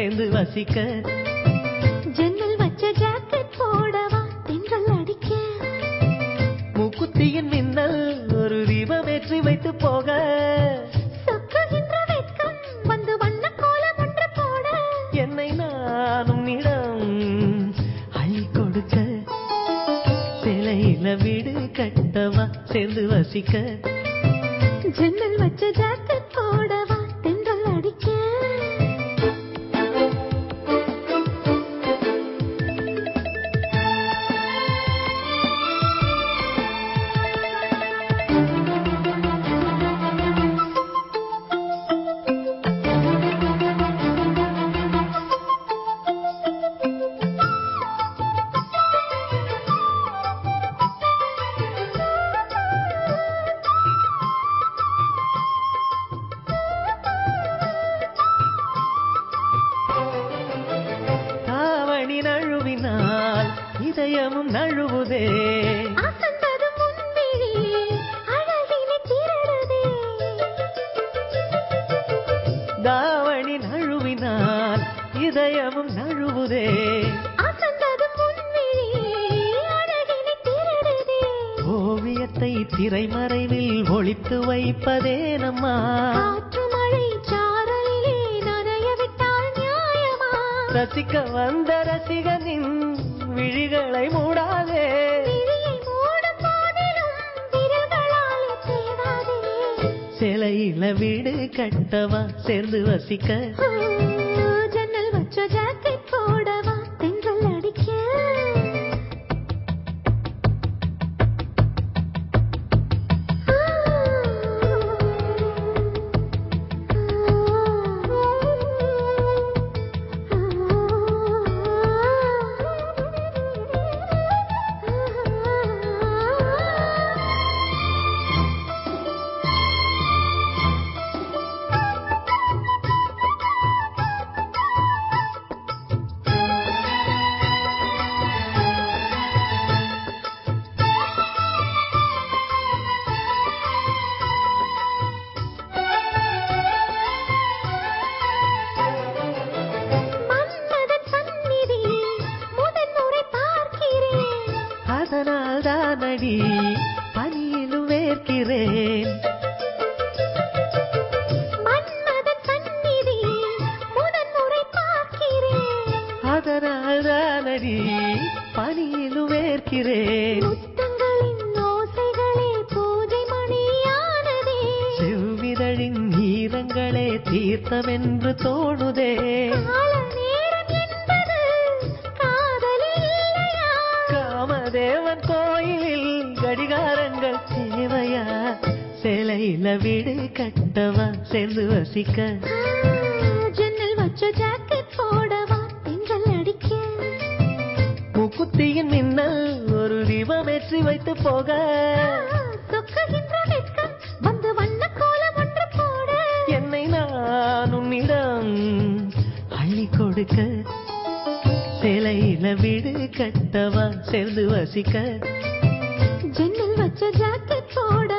சேர்ந்து வசிக்க ஜன்னல் வச்ச ஜாக்கெட் போடவா தென்றல் அடிக்க மூக்குத்தியின் மின்னல் ஒரு தீபம் ஏற்றி வைத்து போக சொக்குகின்ற வெட்கம் வந்து வண்ண கோலம் ஒன்று போட என்னை நானும் இடம் அள்ளி கொடுக்க சிலையில வீடு கட்டவா சேர்ந்து வசிக்க ஜன்னல் வச்ச ஜாக்கெட் போடவா தென்றல் அடிக்க நழுவினால் இதயமும் நழுவுதே அசந்தது முன்விழி அழகினை திருடுதே தாவணி நழுவினால் இதயமும் நழுவுதே அசந்தது முன்விழி அழகினை திருடுதே ஓவியத்தை திரைமறைவில் ஒளித்து வைப்பதே நம்மா காற்று மழை சாரலிலே நனைய விட்டால் நியாயமா ரசிக்க வந்த ரசிகனின் விழிகளை மூடாதே விழியை மூடும் போதிலும் விரல்களால் தேடாதே சிலையில வீடு கட்டவா சேர்ந்து வசிக்க ஜன்னல் வச்ச ஜாக்கெட் போடவா தென்றல் அடிக்க அதனால் தானடி பனியிலும் வேர்க்கிறேன் அதனால் தானடி பனியிலும் வேர்க்கிறேன் செவ்விதழின் ஈரங்களே தீர்த்தமென்று தோணுதே காமதேவன் கோயிலில் கடிகாரங்கள் தேவையா சிலையில வீடு கட்டவா சேர்ந்து வசிக்க ஜன்னல் வச்ச ஜாக்கெட் போடவா தென்றல் அடிக்க மூக்குத்தியின் மின்னல் ஒரு தீபம் ஏற்றி வைத்து போக சொக்குகின்ற வெட்கம் வந்து வண்ண கோலம் ஒன்று போட என்னை நான் உன்னிடம் அள்ளி கொடுக்க சிலையில வீடு கட்டவா சேர்ந்து வசிக்க ஜன்னல் வச்ச ஜாக்கெட் போட